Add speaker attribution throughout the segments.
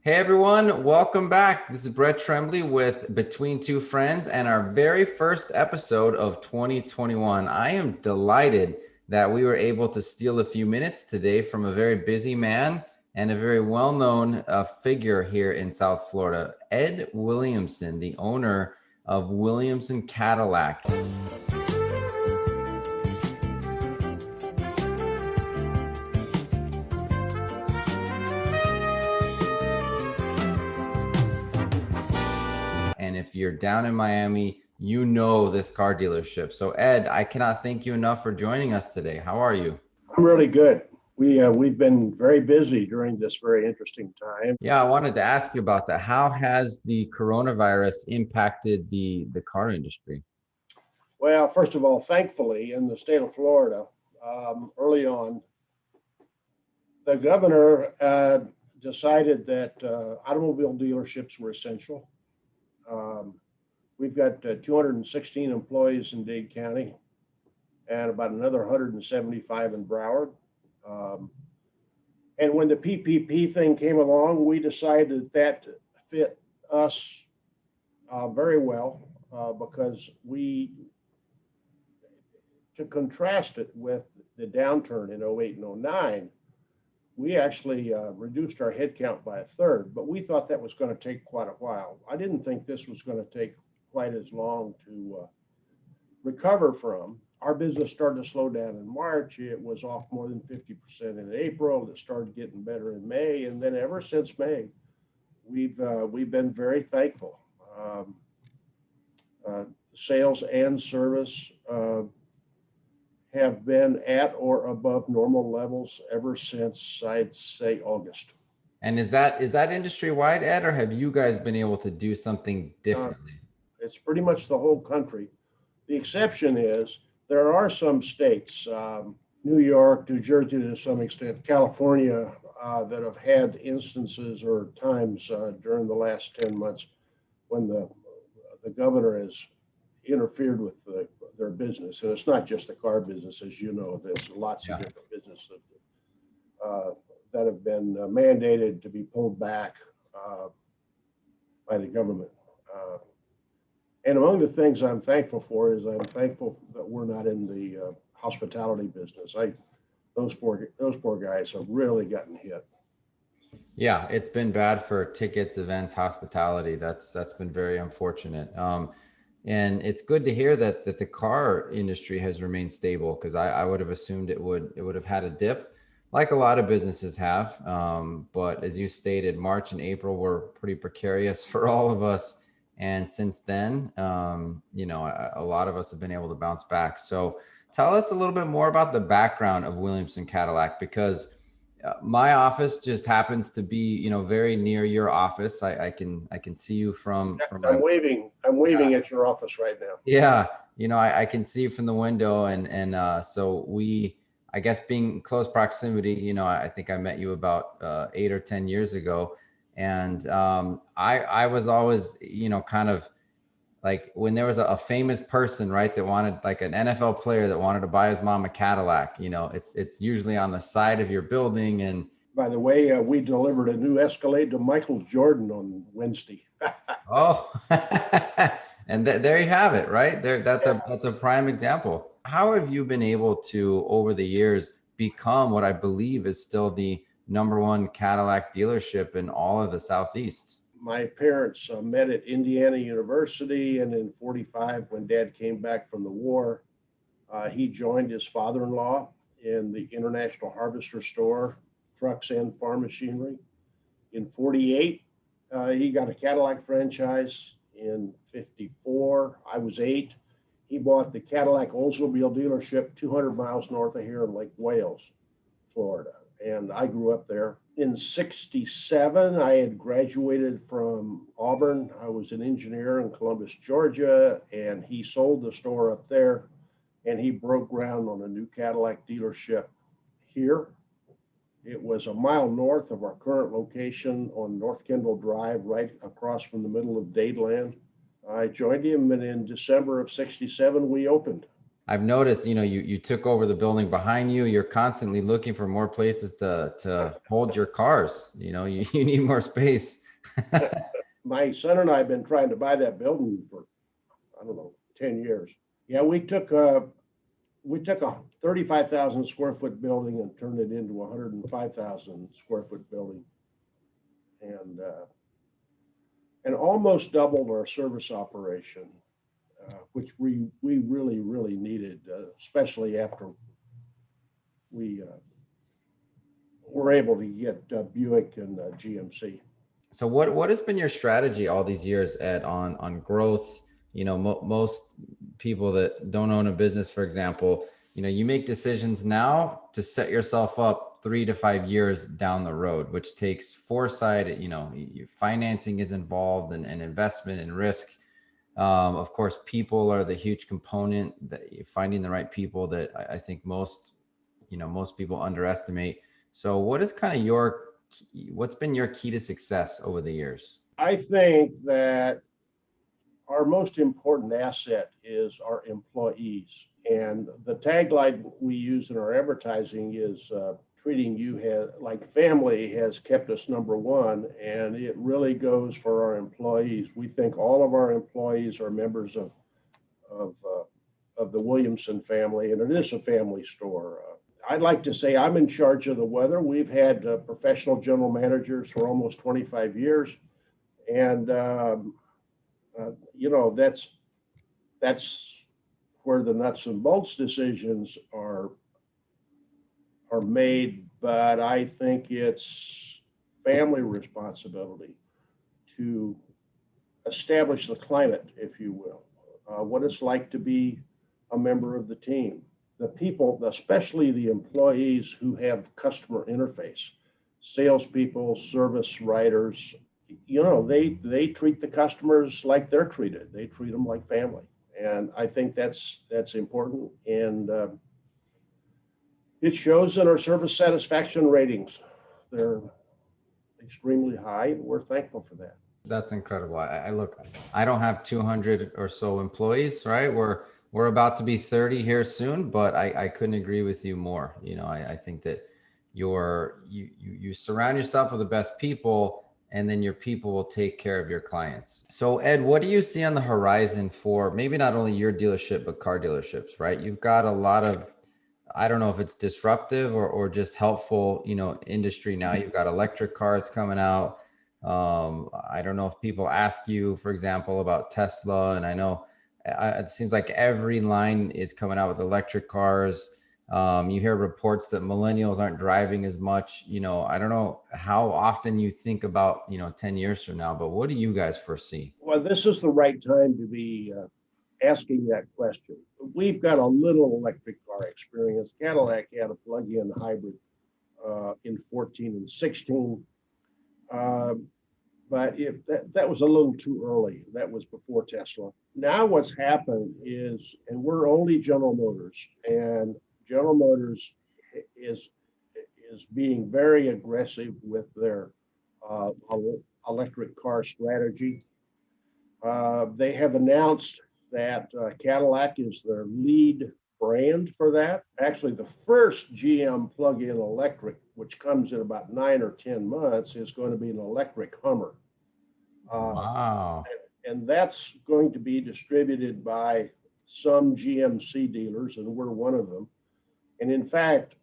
Speaker 1: Hey everyone, welcome back. This is Brett Tremblay with Between Two Friends and our very first episode of 2021. I am delighted that we were able to steal a few minutes today from a very busy man and a very well-known figure here in South Florida, Ed Williamson, the owner of Williamson Cadillac. And if you're down in Miami, you know this car dealership. So Ed, I cannot thank you enough for joining us today. How are you?
Speaker 2: I'm really good. We've been very busy during this very interesting time.
Speaker 1: Yeah, I wanted to ask you about that. How has the coronavirus impacted the car industry?
Speaker 2: Well, first of all, thankfully, in the state of Florida, early on, the governor decided that automobile dealerships were essential. Um, we've got 216 employees in Dade County and about another 175 in Broward. Um, and when the PPP thing came along, we decided that fit us very well because to contrast it with the downturn in '08 and '09, we actually reduced our headcount by a third, but we thought that was going to take quite a while. I didn't think this was going to take quite as long to recover from. Our business started to slow down in March. It was off more than 50% in April. It started getting better in May, and then ever since May, we've been very thankful. Um, Sales and service have been at or above normal levels ever since I'd say August.
Speaker 1: And is that industry wide, Ed, or have you guys been able to do something
Speaker 2: Uh,
Speaker 1: differently?
Speaker 2: it's pretty much the whole country. The exception is there are some states, New York, New Jersey to some extent, California, that have had instances or times during the last 10 months when the governor has interfered with their business. And it's not just the car business, as you know, there's lots of
Speaker 1: Yeah.
Speaker 2: different businesses that have been mandated to be pulled back by the government. Uh, and among the things I'm thankful for is I'm thankful that we're not in the hospitality business. Those poor guys have really gotten hit.
Speaker 1: Yeah, it's been bad for tickets, events, hospitality. That's been very unfortunate. And it's good to hear that the car industry has remained stable because I would have assumed it would have had a dip, like a lot of businesses have. But as you stated, March and April were pretty precarious for all of us, and since then, a lot of us have been able to bounce back. So tell us a little bit more about the background of Williamson Cadillac because my office just happens to be very near your office. I can see you from my.
Speaker 2: I'm waving at your office right now.
Speaker 1: Yeah, I can see you from the window, and so I guess being in close proximity, I think I met you about 8 or 10 years ago, and I was always kind of like when there was a famous person, right, that wanted, like an NFL player that wanted to buy his mom a Cadillac. It's usually on the side of your building, and
Speaker 2: By the way, we delivered a new Escalade to Michael Jordan on Wednesday.
Speaker 1: oh, and there you have it, right there. That's a prime example. How have you been able to, over the years, become what I believe is still the number one Cadillac dealership in all of the Southeast?
Speaker 2: My parents met at Indiana University, and in '45, when Dad came back from the war, he joined his father-in-law in the International Harvester Store, trucks and farm machinery. In '48, he got a Cadillac franchise. In '54, I was 8. He bought the Cadillac Oldsmobile dealership 200 miles north of here in Lake Wales, Florida. And I grew up there. In '67, I had graduated from Auburn. I was an engineer in Columbus, Georgia, and he sold the store up there and he broke ground on a new Cadillac dealership here. It was a mile north of our current location on North Kendall Drive, right across from the middle of Dadeland. I joined him, and in December of '67, we opened.
Speaker 1: I've noticed, you took over the building behind you. You're constantly looking for more places to hold your cars. You need more space.
Speaker 2: My son and I have been trying to buy that building for, I don't know, 10 years. Yeah, we took a 35,000 square foot building and turned it into a 105,000 square foot building, and almost doubled our service operation, which we really needed, especially after we were able to get Buick and GMC.
Speaker 1: So what has been your strategy all these years, Ed, on growth? Most people that don't own a business, for example, you make decisions now to set yourself up 3 to 5 years down the road, which takes foresight. Your financing is involved, and investment and risk. Of course, people are the huge component, that finding the right people that I think most people underestimate. So what's been your key to success over the years?
Speaker 2: I think that our most important asset is our employees. And the tagline we use in our advertising is treating you like family has kept us number one. And it really goes for our employees. We think all of our employees are members of, of the Williamson family, and it is a family store. I'd like to say I'm in charge of the weather. We've had professional general managers for almost 25 years. And that's where the nuts and bolts decisions are made. But I think it's family responsibility to establish the climate, if you will, what it's like to be a member of the team. The people, especially the employees who have customer interface, salespeople, service writers, they treat the customers like they're treated. They treat them like family, and I think that's important. And it shows in our service satisfaction ratings. They're extremely high, and we're thankful for that.
Speaker 1: That's incredible. I don't have 200 or so employees, right? We're about to be 30 here soon, but I couldn't agree with you more. I think that you surround yourself with the best people, and then your people will take care of your clients. So Ed, what do you see on the horizon for maybe not only your dealership, but car dealerships, right? You've got a lot of, I don't know if it's disruptive or just helpful, industry now. You've got electric cars coming out. I don't know if people ask you, for example, about Tesla, and I know it seems like every line is coming out with electric cars. You hear reports that millennials aren't driving as much. I don't know how often you think about, 10 years from now, but what do you guys foresee?
Speaker 2: Well, this is the right time to be asking that question. We've got a little electric car experience. Cadillac had a plug-in hybrid in 14 and 16. But if that was a little too early. That was before Tesla. Now what's happened is, and we're only General Motors, and General Motors is being very aggressive with their uh, electric car strategy. They have announced that Cadillac is their lead brand for that. Actually, the first GM plug-in electric, which comes in about 9 or 10 months, is going to be an electric Hummer. Uh,
Speaker 1: Wow.
Speaker 2: and that's going to be distributed by some GMC dealers, and we're one of them. And in fact,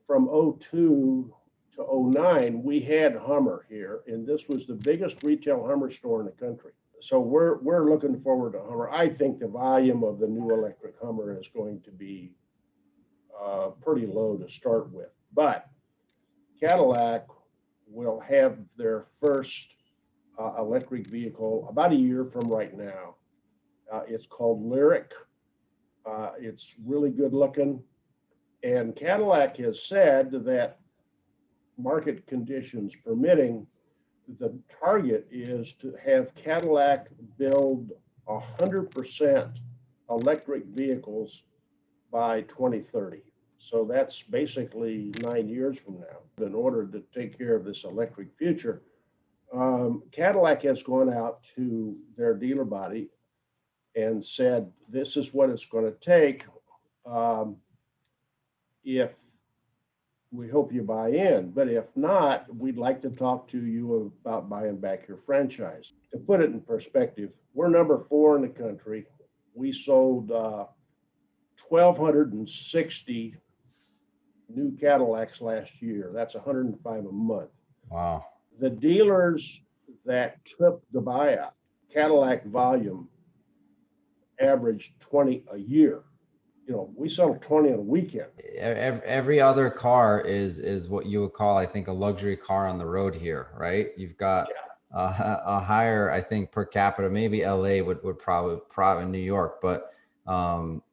Speaker 2: from '02 to '09, we had Hummer here, and this was the biggest retail Hummer store in the country. So we're looking forward to Hummer. I think the volume of the new electric Hummer is going to be pretty low to start with, but Cadillac will have their first electric vehicle about a year from right now. It's called Lyriq. It's really good looking. And Cadillac has said that market conditions permitting, the target is to have Cadillac build 100% electric vehicles by 2030. So that's basically 9 years from now. In order to take care of this electric future, Cadillac has gone out to their dealer body and said, this is what it's going to take Um, if we hope you buy in, but if not, we'd like to talk to you about buying back your franchise. To put it in perspective, we're number 4 in the country. We sold 1,260 new Cadillacs last year. That's 105 a month.
Speaker 1: Wow.
Speaker 2: The dealers that took the buyout, Cadillac volume averaged 20 a year. We sell 20 on a weekend.
Speaker 1: Every other car is what you would call, I think, a luxury car on the road here, right? You've got a higher, I think, per capita. Maybe LA would probably New York, but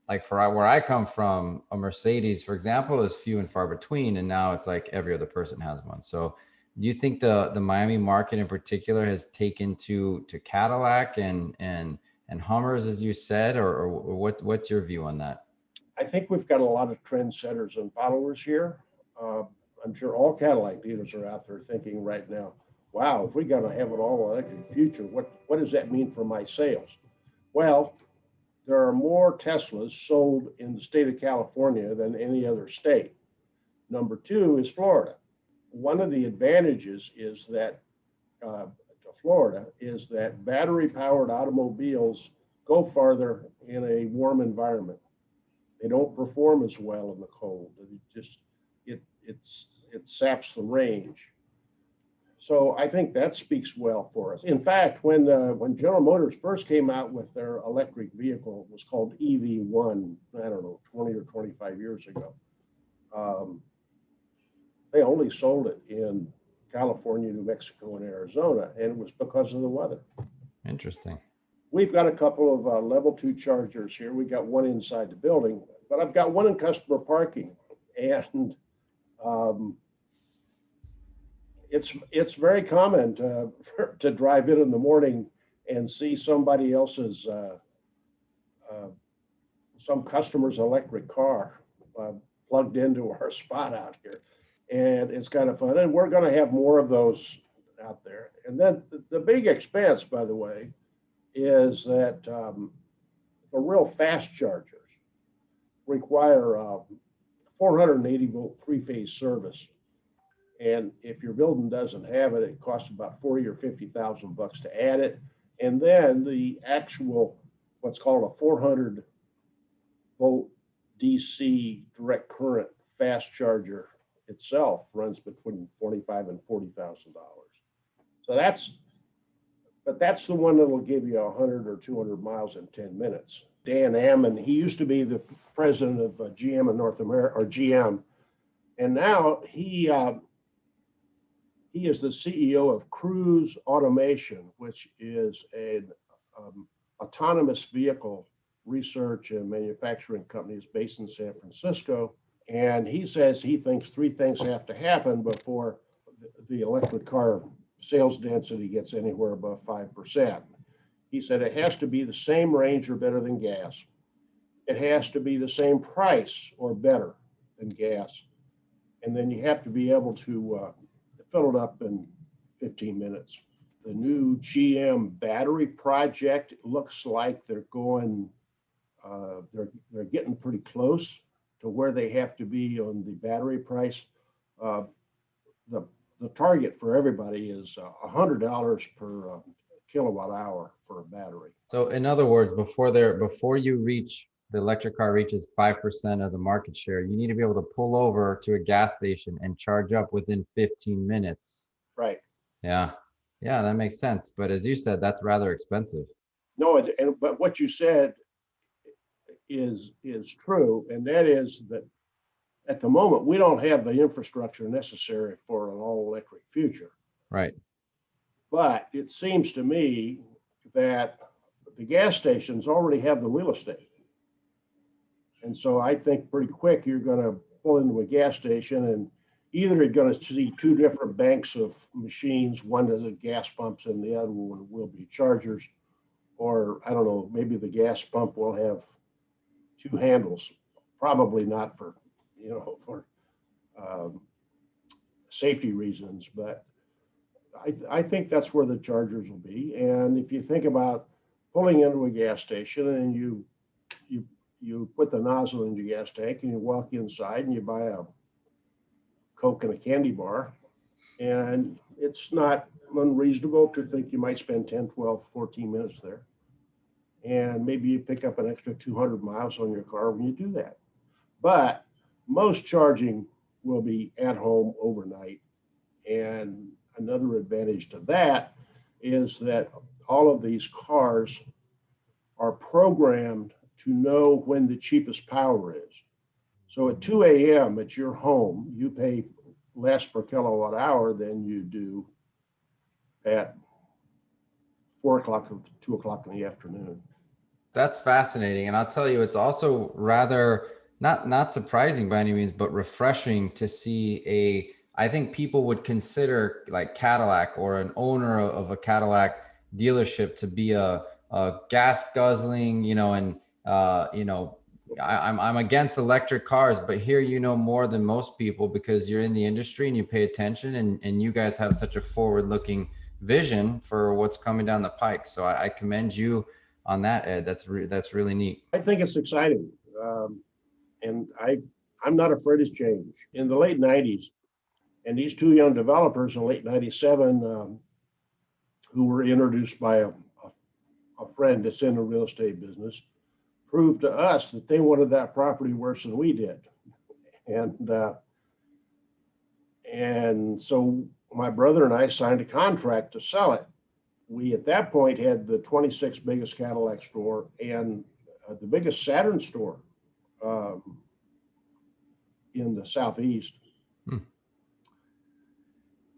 Speaker 1: like for where I come from, a Mercedes, for example, is few and far between, and now it's like every other person has one. So, do you think the Miami market in particular has taken to Cadillac and Hummers, as you said, or what's your view on that?
Speaker 2: I think we've got a lot of trendsetters and followers here. Uh, I'm sure all Cadillac dealers are out there thinking right now, wow, if we got to have an all electric future, what does that mean for my sales? Well, there are more Teslas sold in the state of California than any other state. Number 2 is Florida. One of the advantages is that to Florida is that battery powered automobiles go farther in a warm environment. They don't perform as well in the cold. It saps the range. So I think that speaks well for us. In fact, when General Motors first came out with their electric vehicle, it was called EV1. I don't know, 20 or 25 years ago. They only sold it in California, New Mexico, and Arizona, and it was because of the weather.
Speaker 1: Interesting.
Speaker 2: We've got a couple of level 2 chargers here. We got one inside the building, but I've got one in customer parking, and it's very common to drive in the morning and see somebody else's some customer's electric car plugged into our spot out here, and it's kind of fun. And we're going to have more of those out there. And then the big expense, by the way, is that the real fast chargers require 480 volt 3-phase service. And if your building doesn't have it, it costs about 40 or 50,000 bucks to add it. And then the actual, what's called a 400 volt DC direct current fast charger itself runs between $45,000 and $40,000. So that's the one that'll give you 100 or 200 miles in 10 minutes. Dan Ammann, he used to be the president of GM in North America, or GM, and now he is the CEO of Cruise Automation, which is an autonomous vehicle research and manufacturing company. It's based in San Francisco. And he says he thinks 3 things have to happen before the electric car sales density gets anywhere above 5%. He said it has to be the same range or better than gas. It has to be the same price or better than gas. And then you have to be able to fill it up in 15 minutes. The new GM battery project looks like they're going, they're getting pretty close to where they have to be on the battery price. The target for everybody is $100 per kilowatt hour for a battery.
Speaker 1: So in other words, before the electric car reaches 5% of the market share, you need to be able to pull over to a gas station and charge up within 15 minutes.
Speaker 2: Right.
Speaker 1: Yeah. Yeah, that makes sense. But as you said, that's rather expensive.
Speaker 2: No, but what you said is true, and that is that at the moment we don't have the infrastructure necessary for an all-electric future.
Speaker 1: Right.
Speaker 2: But it seems to me that the gas stations already have the real estate. And so I think pretty quick you're going to pull into a gas station, and either you're going to see 2 different banks of machines. One is gas pumps and the other one will be chargers. Or I don't know, maybe the gas pump will have 2 handles. Probably not for safety reasons, but I think that's where the chargers will be. And if you think about pulling into a gas station and you you put the nozzle in your gas tank and you walk inside and you buy a Coke and a candy bar. And it's not unreasonable to think you might spend 10, 12, 14 minutes there. And maybe you pick up an extra 200 miles on your car when you do that. But most charging will be at home overnight. And another advantage to that is that all of these cars are programmed to know when the cheapest power is. So at 2 a.m. at your home, you pay less per kilowatt hour than you do at 4 o'clock or 2 o'clock in the afternoon.
Speaker 1: That's fascinating. And I'll tell you, it's also rather not surprising by any means, but refreshing to see I think people would consider like Cadillac or an owner of a Cadillac dealership to be a gas guzzling, and I'm against electric cars, but here you know more than most people because you're in the industry and you pay attention, and you guys have such a forward-looking vision for what's coming down the pike. So I commend you on that, Ed. That's really neat.
Speaker 2: I think it's exciting, and I'm not afraid of change. In the late '90s, and these two young developers in late '97, who were introduced by a friend that's in the real estate business, proved to us that they wanted that property worse than we did. And so my brother and I signed a contract to sell it. We, at that point, had the 26th biggest Cadillac store and the biggest Saturn store in the Southeast.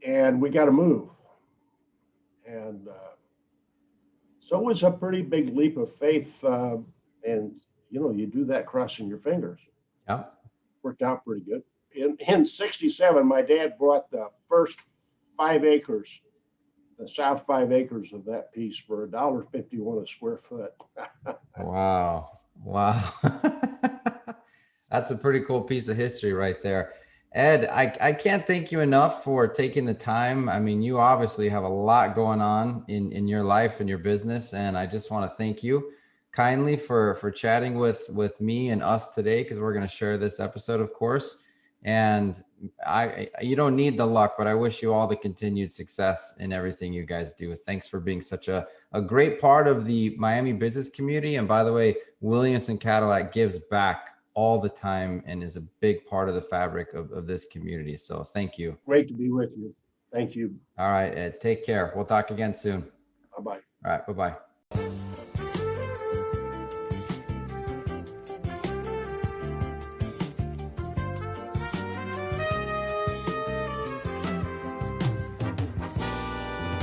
Speaker 2: And we got to move. And so it was a pretty big leap of faith. And, you do that crossing your fingers.
Speaker 1: Yeah.
Speaker 2: Worked out pretty good. In '67, my dad bought the first 5 acres, the south 5 acres of that piece for $1.51 a square foot.
Speaker 1: Wow. That's a pretty cool piece of history right there. Ed, I can't thank you enough for taking the time. I mean, you obviously have a lot going on in your life and your business, and I just want to thank you kindly for chatting with me and us today, because we're going to share this episode, of course. And you don't need the luck, but I wish you all the continued success in everything you guys do. Thanks for being such a great part of the Miami business community. And by the way, Williamson Cadillac gives back all the time and is a big part of the fabric of this community. So thank you.
Speaker 2: Great to be with you. Thank you.
Speaker 1: All right, Ed, take care. We'll talk again soon.
Speaker 2: Bye-bye.
Speaker 1: All right, bye-bye.